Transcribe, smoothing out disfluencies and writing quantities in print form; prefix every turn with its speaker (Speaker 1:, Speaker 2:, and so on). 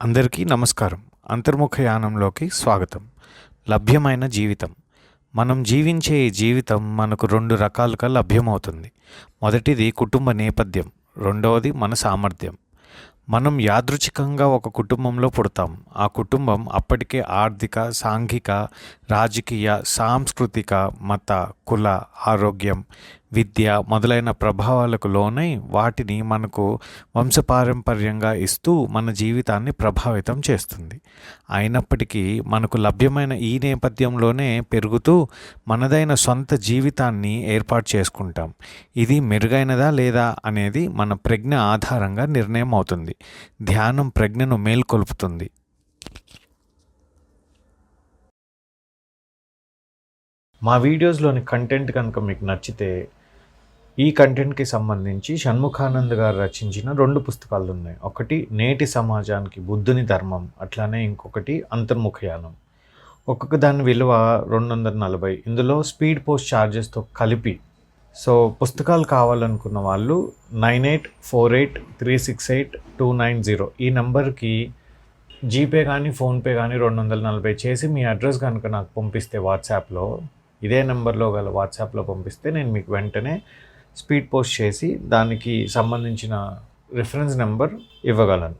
Speaker 1: అందరికీ నమస్కారం. అంతర్ముఖ యానంలోకి స్వాగతం. లభ్యమైన జీవితం. మనం జీవించే ఈ జీవితం మనకు 2 రకాలుగా లభ్యమవుతుంది. మొదటిది కుటుంబ నేపథ్యం, రెండవది మన సామర్థ్యం. మనం యాదృచ్ఛికంగా ఒక కుటుంబంలో పుడతాం. ఆ కుటుంబం అప్పటికే ఆర్థిక, సాంఘిక, రాజకీయ, సాంస్కృతిక, మత, కుల, ఆరోగ్యం, విద్య మొదలైన ప్రభావాలకు లోనై వాటిని మనకు వంశపారంపర్యంగా ఇస్తూ మన జీవితాన్ని ప్రభావితం చేస్తుంది. అయినప్పటికీ మనకు లభ్యమైన ఈ నేపథ్యంలోనే పెరుగుతూ మనదైన సొంత జీవితాన్ని ఏర్పాటు చేసుకుంటాం. ఇది మెరుగైనదా లేదా అనేది మన ప్రజ్ఞ ఆధారంగా నిర్ణయం అవుతుంది. ధ్యానం ప్రజ్ఞను మేల్కొల్పుతుంది. మా వీడియోస్లోని కంటెంట్ కనుక మీకు నచ్చితే ఈ కంటెంట్కి సంబంధించి షణ్ముఖానంద్ గారు రచించిన 2 పుస్తకాలు ఉన్నాయి. ఒకటి నేటి సమాజానికి బుద్ధుని ధర్మం, అట్లానే ఇంకొకటి అంతర్ముఖయానం. ఒక్కొక్క దాని విలువ 240. ఇందులో స్పీడ్ పోస్ట్ ఛార్జెస్తో కలిపి. సో పుస్తకాలు కావాలనుకున్న వాళ్ళు 9848368290 ఈ నెంబర్కి జీపే కానీ ఫోన్పే కానీ 240 చేసి మీ అడ్రస్ కనుక నాకు పంపిస్తే వాట్సాప్లో, ఇదే నెంబర్లో గల వాట్సాప్లో పంపిస్తే నేను మీకు వెంటనే స్పీడ్ పోస్ట్ చేసి దానికి సంబంధించిన రిఫరెన్స్ నెంబర్ ఇవ్వగలను.